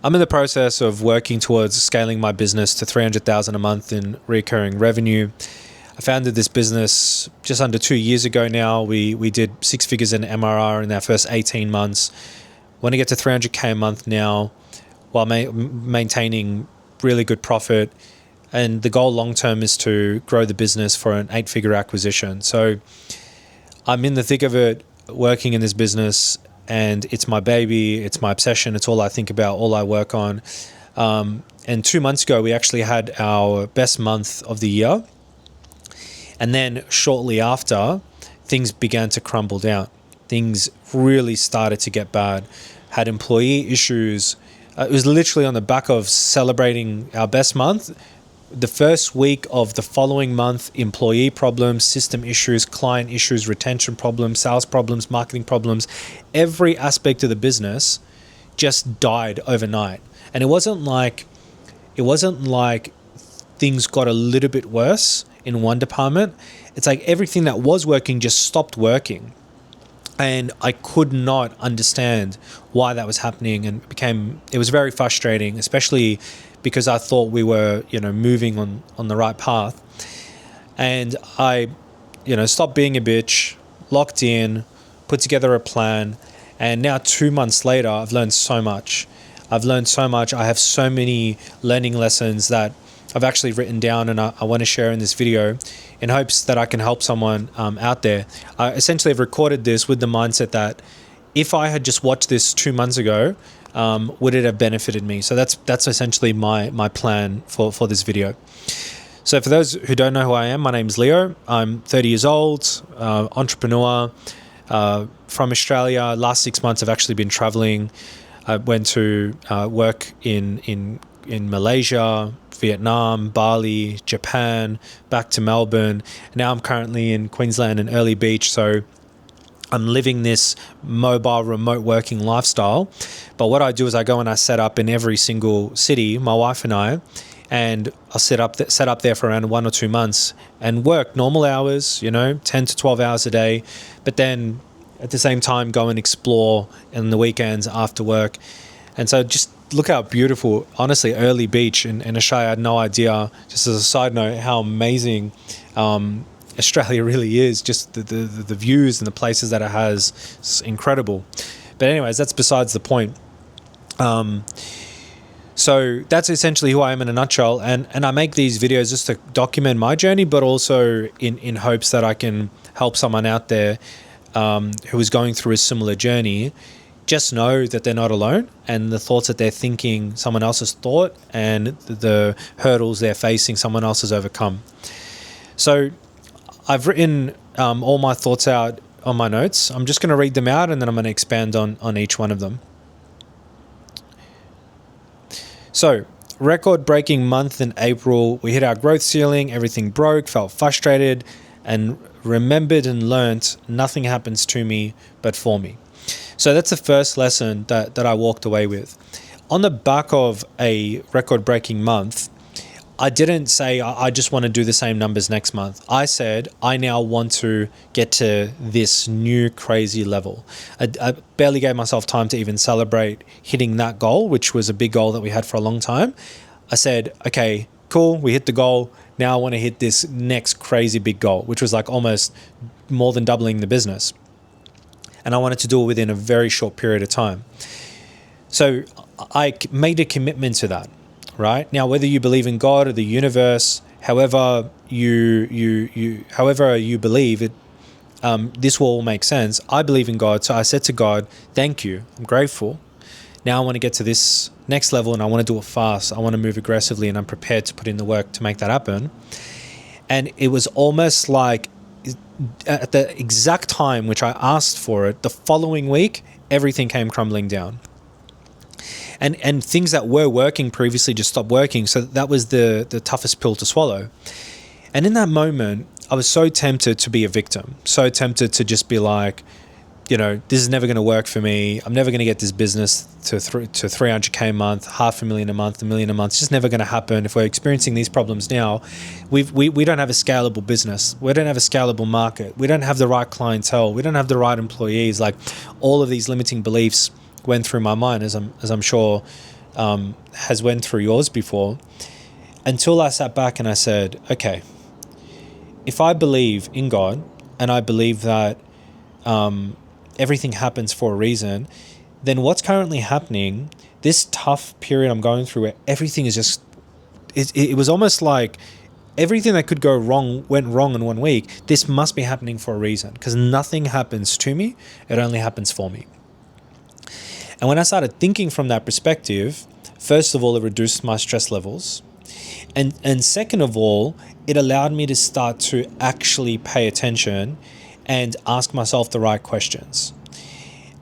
I'm in the process of working towards scaling my business to 300,000 a month in recurring revenue. I founded this business just under 2 years ago now. We did 6 figures in MRR in our first 18 months. Want to get to 300K a month now while maintaining really good profit. And the goal long term is to grow the business for an 8-figure acquisition. So I'm in the thick of it, working in this business, and it's my baby, it's my obsession, it's all I think about, all I work on. And 2 months ago, we actually had our best month of the year. And then shortly after, things began to crumble down. Things really started to get bad. Had employee issues. It was literally on the back of celebrating our best month. The first week of the following month, employee problems, system issues, client issues, retention problems, sales problems, marketing problems, every aspect of the business just died overnight. And it wasn't like things got a little bit worse in one department. It's like everything that was working just stopped working. And I could not understand why that was happening, and it was very frustrating, especially because I thought we were, moving on the right path. And I, stopped being a bitch, locked in, put together a plan. And now 2 months later, I've learned so much. I have so many learning lessons that I've actually written down, and I want to share in this video in hopes that I can help someone out there. I essentially have recorded this with the mindset that if I had just watched this 2 months ago, would it have benefited me? So that's essentially my plan for this video. So for those who don't know who I am, my name is Leo. I'm 30 years old, entrepreneur from Australia. Last 6 months I've actually been traveling. I went to work in Malaysia, Vietnam, Bali, Japan, back to Melbourne. Now I'm currently in Queensland and Early Beach. So I'm living this mobile remote working lifestyle. But what I do is I go and I set up in every single city, my wife and I, and I'll set up there for around 1 or 2 months and work normal hours, 10 to 12 hours a day. But then at the same time, go and explore in the weekends after work. And so just look how beautiful, honestly, Early Beach in Australia. I had no idea, just as a side note, how amazing Australia really is. Just the views and the places that it has, it's incredible. But anyways, that's besides the point. So that's essentially who I am in a nutshell. And I make these videos just to document my journey, but also in hopes that I can help someone out there who is going through a similar journey. Just know that they're not alone, and the thoughts that they're thinking someone else has thought, and the hurdles they're facing someone else has overcome. So I've written all my thoughts out on my notes. I'm just going to read them out, and then I'm going to expand on each one of them. So, record-breaking month in April. We hit our growth ceiling. Everything broke, felt frustrated, and remembered and learnt nothing happens to me but for me. So that's the first lesson that I walked away with. On the back of a record-breaking month, I didn't say I just want to do the same numbers next month. I said I now want to get to this new crazy level. I barely gave myself time to even celebrate hitting that goal, which was a big goal that we had for a long time. I said, okay, cool, we hit the goal. Now I want to hit this next crazy big goal, which was like almost more than doubling the business. And I wanted to do it within a very short period of time. So I made a commitment to that, right? Now, whether you believe in God or the universe, however you believe it, this will all make sense. I believe in God, so I said to God, thank you, I'm grateful. Now I want to get to this next level, and I want to do it fast. I want to move aggressively, and I'm prepared to put in the work to make that happen. And it was almost like at the exact time which I asked for it, the following week, everything came crumbling down. And things that were working previously just stopped working. So that was the toughest pill to swallow. And in that moment, I was so tempted to be a victim, so tempted to just be like, this is never going to work for me. I'm never going to get this business to 300K a month, $500,000 a month, $1 million a month. It's just never going to happen. If we're experiencing these problems now, we don't have a scalable business. We don't have a scalable market. We don't have the right clientele. We don't have the right employees. Like all of these limiting beliefs went through my mind, as I'm sure has went through yours before, until I sat back and I said, okay, if I believe in God and I believe that everything happens for a reason, then what's currently happening, this tough period I'm going through where everything is just, it was almost like everything that could go wrong went wrong in 1 week. This must be happening for a reason, because nothing happens to me, it only happens for me. And when I started thinking from that perspective, first of all, it reduced my stress levels. And second of all, it allowed me to start to actually pay attention and ask myself the right questions.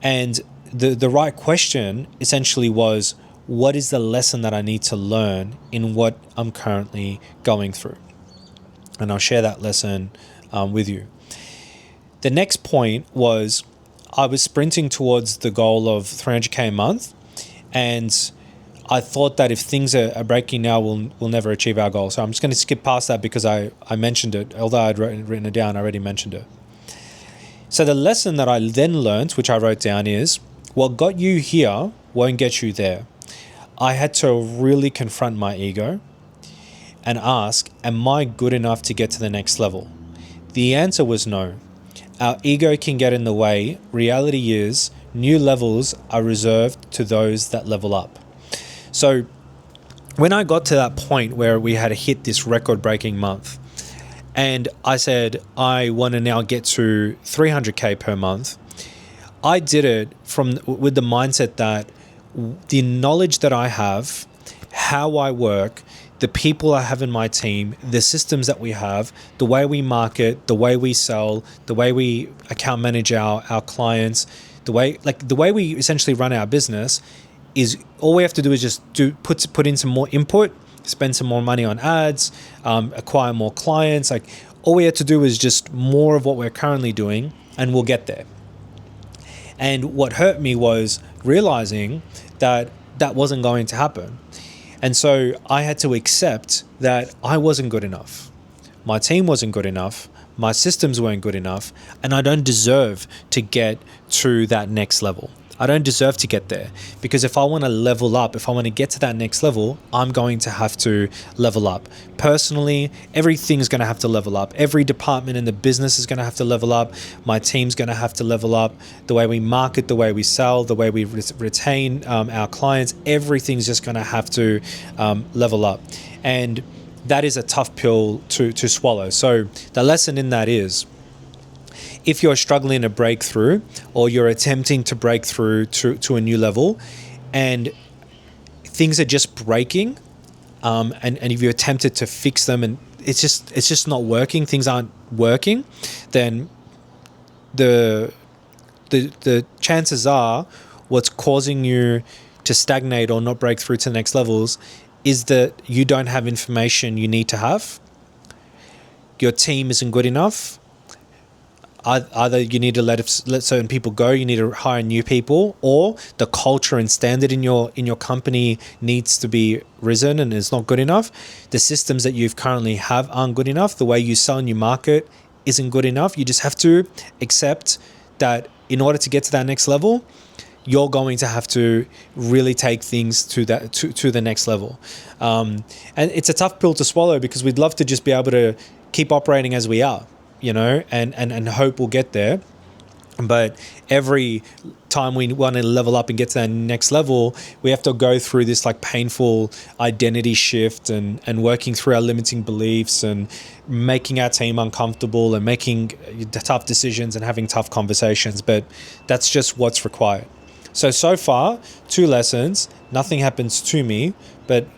And the right question essentially was, what is the lesson that I need to learn in what I'm currently going through? And I'll share that lesson with you. The next point was, I was sprinting towards the goal of 300K a month, and I thought that if things are breaking now, we'll never achieve our goal. So I'm just going to skip past that because I mentioned it. Although I'd written it down, I already mentioned it. So the lesson that I then learned, which I wrote down, is what got you here won't get you there. I had to really confront my ego and ask, am I good enough to get to the next level? The answer was no. Our ego can get in the way. Reality is, new levels are reserved to those that level up. So when I got to that point where we had hit this record-breaking month, and I said, I want to now get to 300K per month, I did it with the mindset that the knowledge that I have, how I work, the people I have in my team, the systems that we have, the way we market, the way we sell, the way we account manage our clients, the way we essentially run our business, is all we have to do is just put in some more input, spend some more money on ads, acquire more clients. Like, all we have to do is just more of what we're currently doing, and we'll get there. And what hurt me was realizing that that wasn't going to happen. And so I had to accept that I wasn't good enough. My team wasn't good enough. My systems weren't good enough. And I don't deserve to get to that next level. I don't deserve to get there, because if I want to level up, if I want to get to that next level, I'm going to have to level up. Personally, everything's going to have to level up. Every department in the business is going to have to level up. My team's going to have to level up. The way we market, the way we sell, the way we retain our clients, everything's just going to have to level up. And that is a tough pill to swallow. So the lesson in that is, if you're struggling to break through, or you're attempting to break through to a new level, and things are just breaking, and if you attempted to fix them and it's just not working, things aren't working, then the chances are what's causing you to stagnate or not break through to the next levels is that you don't have information you need to have. Your team isn't good enough. Either you need to let certain people go, you need to hire new people, or the culture and standard in your company needs to be risen and is not good enough. The systems that you currently have aren't good enough. The way you sell and you market isn't good enough. You just have to accept that in order to get to that next level, you're going to have to really take things to the next level. And it's a tough pill to swallow, because we'd love to just be able to keep operating as we are, and hope we'll get there. But every time we want to level up and get to that next level, we have to go through this like painful identity shift and working through our limiting beliefs and making our team uncomfortable and making tough decisions and having tough conversations. But that's just what's required. So far, 2 lessons. Nothing happens to me, but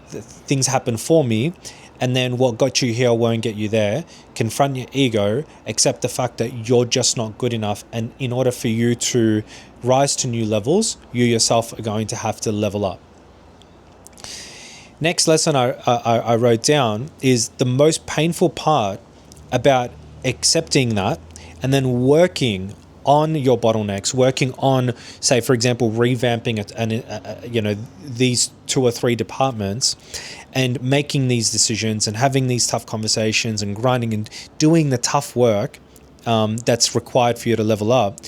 things happen for me. And then what got you here won't get you there. Confront your ego, accept the fact that you're just not good enough. And in order for you to rise to new levels, you yourself are going to have to level up. Next lesson I wrote down is the most painful part about accepting that and then working on your bottlenecks, working on, say, for example, revamping it and these 2 or 3 departments, and making these decisions and having these tough conversations and grinding and doing the tough work that's required for you to level up,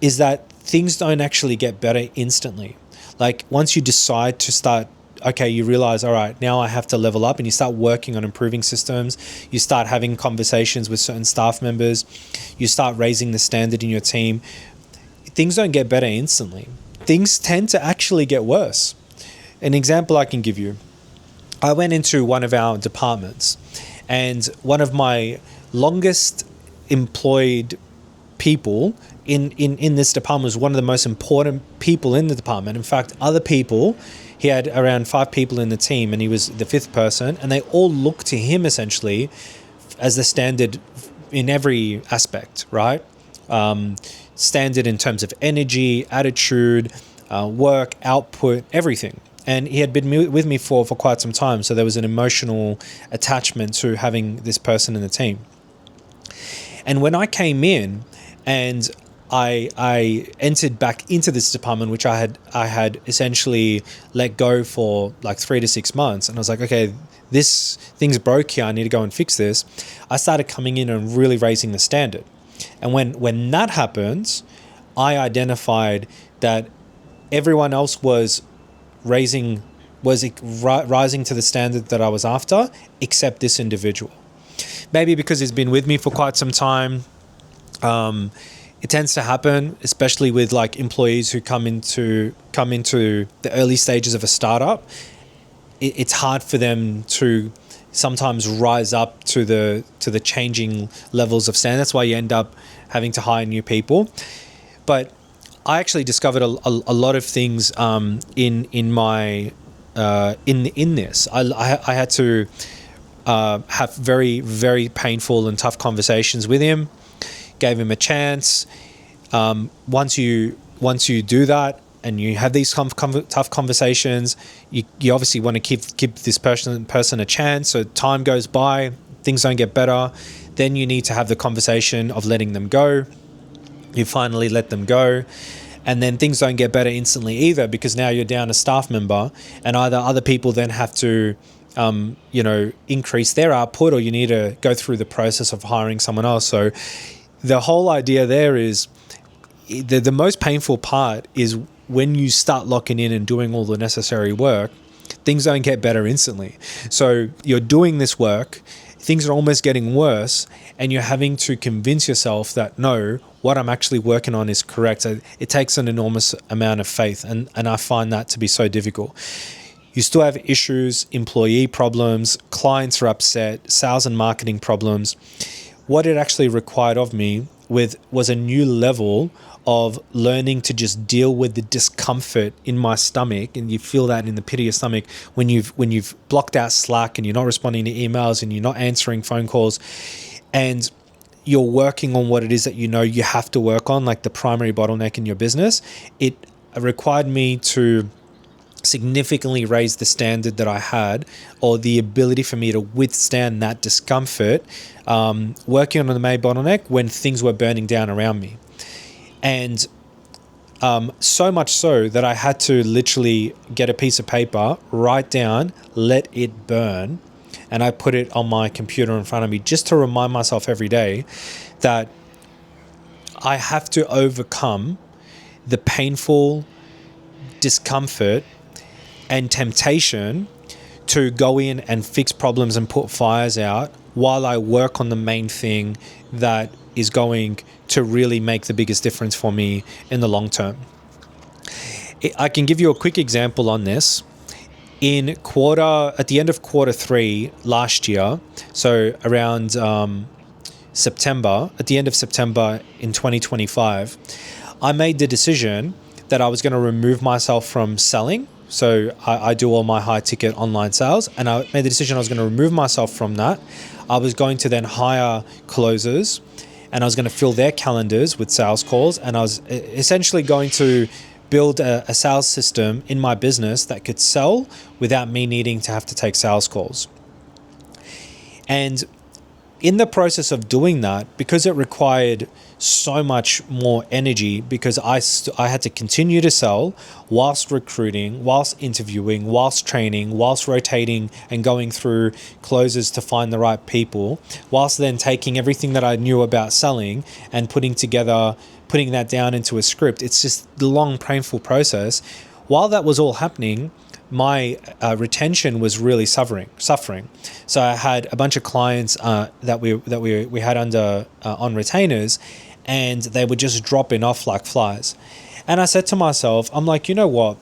is that things don't actually get better instantly. Like once you decide to start, okay, you realize, all right, now I have to level up, and you start working on improving systems. You start having conversations with certain staff members. You start raising the standard in your team. Things don't get better instantly. Things tend to actually get worse. An example I can give you. I went into one of our departments, and one of my longest employed people in this department was one of the most important people in the department. In fact, other people, he had around 5 people in the team, and he was the 5th person, and they all looked to him essentially as the standard in every aspect, right? Standard in terms of energy, attitude, work, output, everything. And he had been with me for quite some time, so there was an emotional attachment to having this person in the team. And when I came in and I entered back into this department, which I had essentially let go for like 3 to 6 months, and I was like, okay, this thing's broke here, I need to go and fix this. I started coming in and really raising the standard. And when that happened, I identified that everyone else was rising to the standard that I was after, except this individual. Maybe because he's been with me for quite some time. It tends to happen, especially with like employees who come into the early stages of a startup. It's hard for them to sometimes rise up to the changing levels of standard. That's why you end up having to hire new people. But I actually discovered a lot of things in my in this. I had to have very, very painful and tough conversations with him. Gave him a chance. Once you do that and you have these tough conversations, you obviously want to give this person a chance. So time goes by, things don't get better. Then you need to have the conversation of letting them go. You finally let them go. And then things don't get better instantly either, because now you're down a staff member, and either other people then have to increase their output, or you need to go through the process of hiring someone else. So the whole idea there is the most painful part is when you start locking in and doing all the necessary work, things don't get better instantly. So you're doing this work, things are almost getting worse, and you're having to convince yourself that no, what I'm actually working on is correct. So it takes an enormous amount of faith, and I find that to be so difficult. You still have issues, employee problems, clients are upset, sales and marketing problems. What it actually required of me was a new level of learning to just deal with the discomfort in my stomach, and you feel that in the pit of your stomach when you've blocked out Slack and you're not responding to emails and you're not answering phone calls, and you're working on what it is that you have to work on, like the primary bottleneck in your business. It required me to significantly raise the standard that I had, or the ability for me to withstand that discomfort, working on the main bottleneck when things were burning down around me. And so much so that I had to literally get a piece of paper, write down, let it burn, and I put it on my computer in front of me just to remind myself every day that I have to overcome the painful discomfort and temptation to go in and fix problems and put fires out while I work on the main thing that is going to really make the biggest difference for me in the long term. I can give you a quick example on this. At the end of quarter 3 last year, so around September, at the end of September in 2025, I made the decision that I was going to remove myself from selling. So I do all my high ticket online sales, and I made the decision I was going to remove myself from that. I was going to then hire closers, and I was going to fill their calendars with sales calls, and I was essentially going to build a sales system in my business that could sell without me needing to have to take sales calls. And in the process of doing that, because it required so much more energy, because I had to continue to sell whilst recruiting, whilst interviewing, whilst training, whilst rotating and going through closes to find the right people, whilst then taking everything that I knew about selling and putting that down into a script. It's just the long, painful process. while that was all happening, my retention was really suffering. So I had a bunch of clients that we had under on retainers, and they were just dropping off like flies. And I said to myself, I'm like, you know what?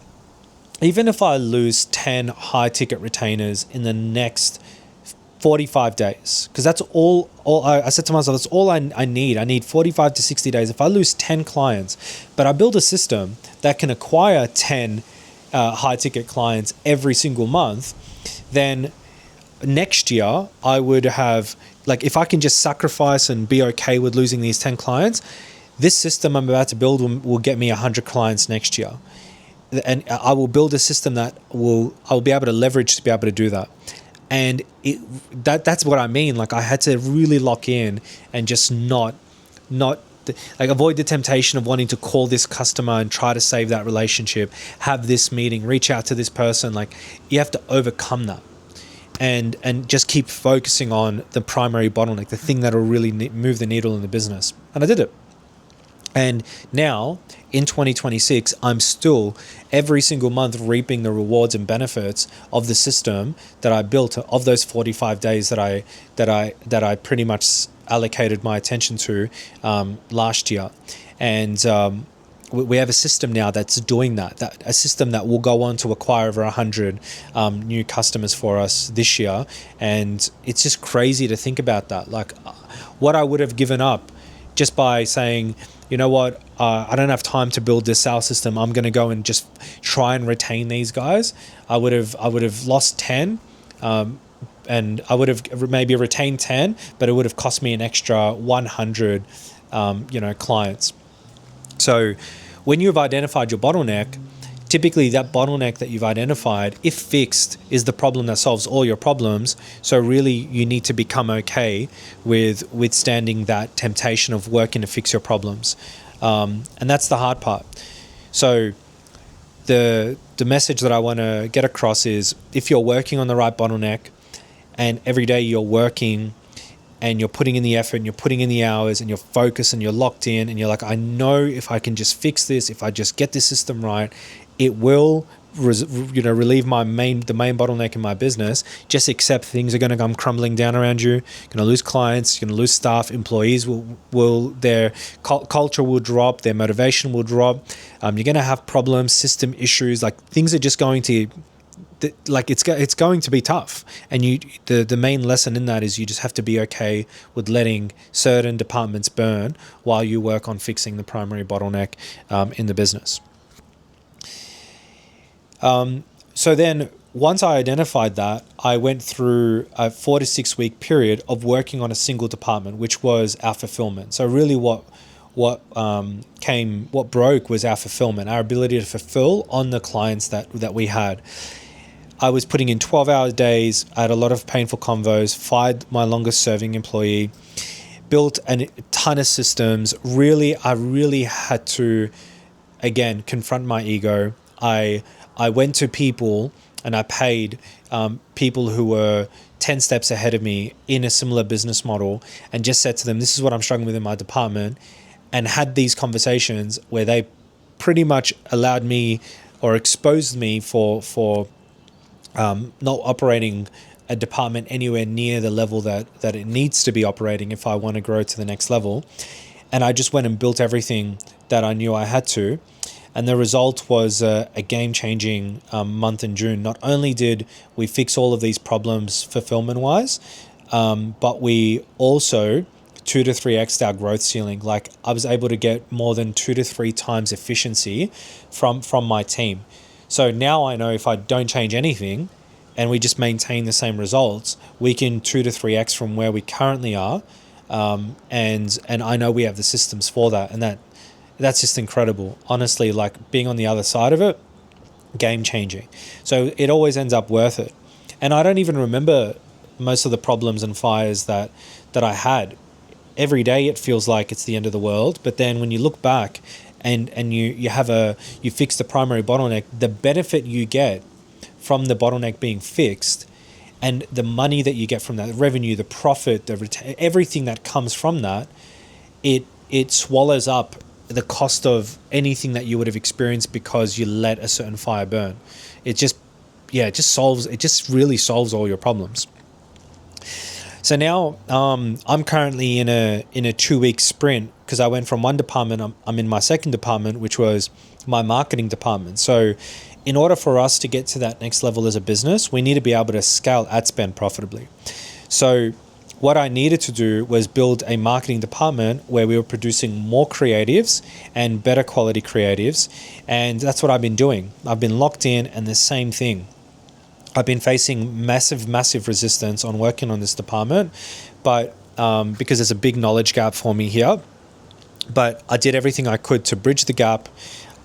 Even if I lose 10 high ticket retainers in the next 45 days, because that's all I said to myself, that's all I need. I need 45 to 60 days. If I lose 10 clients, but I build a system that can acquire 10 high ticket clients every single month, then next year I would have, like, if I can just sacrifice and be okay with losing these 10 clients, this system I'm about to build will get me 100 clients next year. And I will build a system that I will be able to leverage to be able to do that. And that's what I mean. Like, I had to really lock in and just not like avoid the temptation of wanting to call this customer and try to save that relationship, have this meeting, reach out to this person. Like, you have to overcome that and just keep focusing on the primary bottleneck, the thing that will really move the needle in the business. And I did it. And now in 2026, I'm still every single month reaping the rewards and benefits of the system that I built, of those 45 days that I pretty much allocated my attention to last year. And we have a system now that's doing that a system that will go on to acquire over 100 new customers for us this year. And it's just crazy to think about that. Like, what I would have given up just by saying, you know what, I don't have time to build this sales system, I'm going to go and just try and retain these guys. I would have lost 10, and I would have maybe retained 10, but it would have cost me an extra 100, clients. So when you've identified your bottleneck, typically that bottleneck that you've identified, if fixed, is the problem that solves all your problems. So really you need to become okay with withstanding that temptation of working to fix your problems. And that's the hard part. So the message that I want to get across is, if you're working on the right bottleneck and every day you're working and you're putting in the effort and you're putting in the hours and you're focused and you're locked in and you're like, I know if I can just fix this, if I just get this system right, it will relieve the main bottleneck in my business. Just accept things are going to come crumbling down around you. You're going to lose clients, you're going to lose staff, employees will their culture will drop, their motivation will drop. You're going to have problems, system issues, like things are just going to, like it's going to be tough. And the main lesson in that is you just have to be okay with letting certain departments burn while you work on fixing the primary bottleneck in the business. So then once I identified that, I went through a 4 to 6 week period of working on a single department, which was our fulfillment. So really what broke was our fulfillment, our ability to fulfill on the clients that we had. I was putting in 12-hour days. I had a lot of painful convos, fired my longest serving employee, built a ton of systems. I really had to, again, confront my ego. I went to people and I paid people who were 10 steps ahead of me in a similar business model and just said to them, this is what I'm struggling with in my department, and had these conversations where they pretty much allowed me or exposed me for not operating a department anywhere near the level that it needs to be operating if I want to grow to the next level. And I just went and built everything that I knew I had to. And the result was a game-changing month in June. Not only did we fix all of these problems fulfillment-wise, but we also 2 to 3x our growth ceiling. Like, I was able to get more than 2 to 3 times efficiency from my team. So now I know if I don't change anything and we just maintain the same results, we can 2 to 3x from where we currently are. And I know we have the systems for that, and that's just incredible. Honestly, like, being on the other side of it, game changing. So it always ends up worth it. And I don't even remember most of the problems and fires that I had. Every day it feels like it's the end of the world. But then when you look back and you fix the primary bottleneck, the benefit you get from the bottleneck being fixed and the money that you get from that, the revenue, the profit, everything that comes from that, it swallows up the cost of anything that you would have experienced because you let a certain fire burn. It just really solves all your problems. So now I'm currently in a 2-week sprint, because I went from one department, I'm in my second department, which was my marketing department. So in order for us to get to that next level as a business, we need to be able to scale ad spend profitably. So what I needed to do was build a marketing department where we were producing more creatives and better quality creatives. And that's what I've been doing. I've been locked in, and the same thing. I've been facing massive resistance on working on this department, but because there's a big knowledge gap for me here. But I did everything I could to bridge the gap.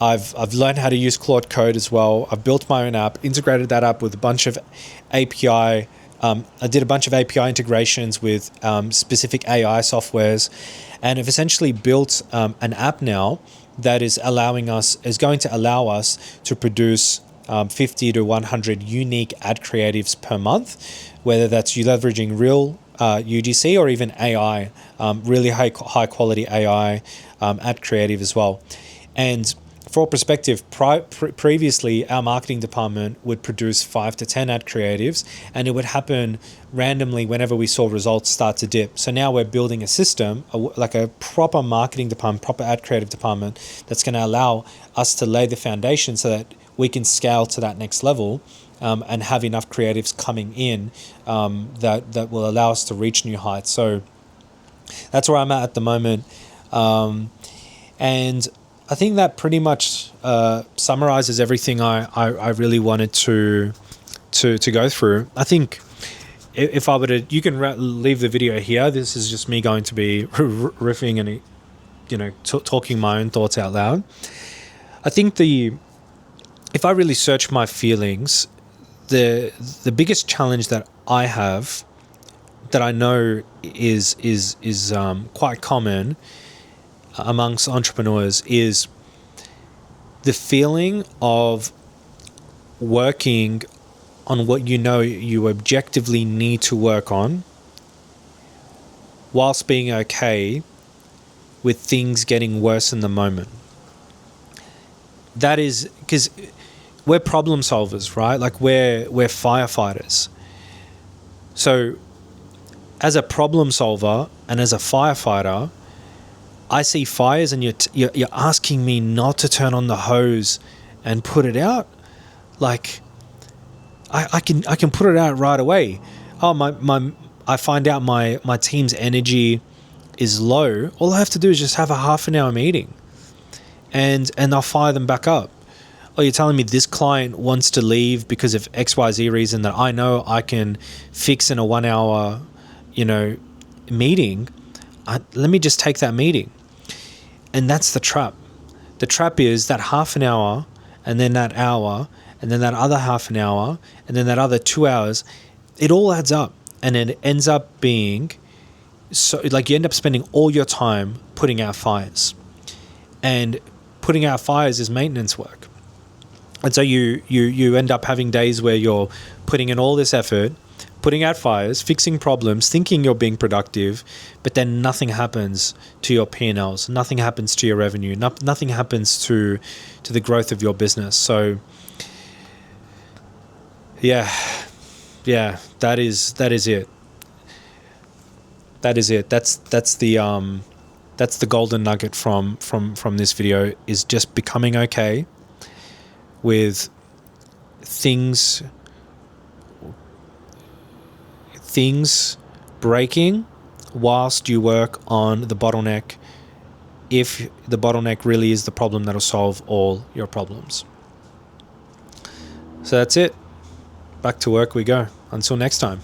I've learned how to use Claude Code as well. I've built my own app, integrated that app with a bunch of API. I did a bunch of API integrations with specific AI softwares, and have essentially built an app now that is going to allow us to produce 50 to 100 unique ad creatives per month, whether that's you leveraging real UGC or even AI, really high quality AI ad creative as well. And for perspective, previously our marketing department would produce 5 to 10 ad creatives, and it would happen randomly whenever we saw results start to dip. So now we're building a system, like a proper marketing department, proper ad creative department, that's going to allow us to lay the foundation so that we can scale to that next level, and have enough creatives coming in that will allow us to reach new heights. So that's where I'm at the moment. And I think that pretty much summarizes everything I really wanted to go through. I think if I were to, you can leave the video here. This is just me going to be riffing and talking my own thoughts out loud. I think if I really search my feelings, the biggest challenge that I have, that I know is quite common amongst entrepreneurs, is the feeling of working on what you objectively need to work on, whilst being okay with things getting worse in the moment. That is because we're problem solvers, right? Like we're firefighters. So as a problem solver and as a firefighter, I see fires, and you're asking me not to turn on the hose and put it out. Like I can put it out right away. Oh, I find out my team's energy is low. All I have to do is just have a half an hour meeting, and I'll fire them back up. Oh, you're telling me this client wants to leave because of XYZ reason that I know I can fix in a 1 hour, meeting. Let me just take that meeting. And that's the trap. The trap is that half an hour, and then that hour, and then that other half an hour, and then that other 2 hours. It all adds up, and it ends up being so, like, you end up spending all your time putting out fires. And putting out fires is maintenance work. And so you end up having days where you're putting in all this effort, putting out fires, fixing problems, thinking you're being productive, but then nothing happens to your P&Ls, nothing happens to your revenue, nothing happens to the growth of your business. So yeah, that is it. That is it. That's the golden nugget from this video, is just becoming okay with things breaking whilst you work on the bottleneck, if the bottleneck really is the problem that'll solve all your problems. So that's it. Back to work we go. Until next time.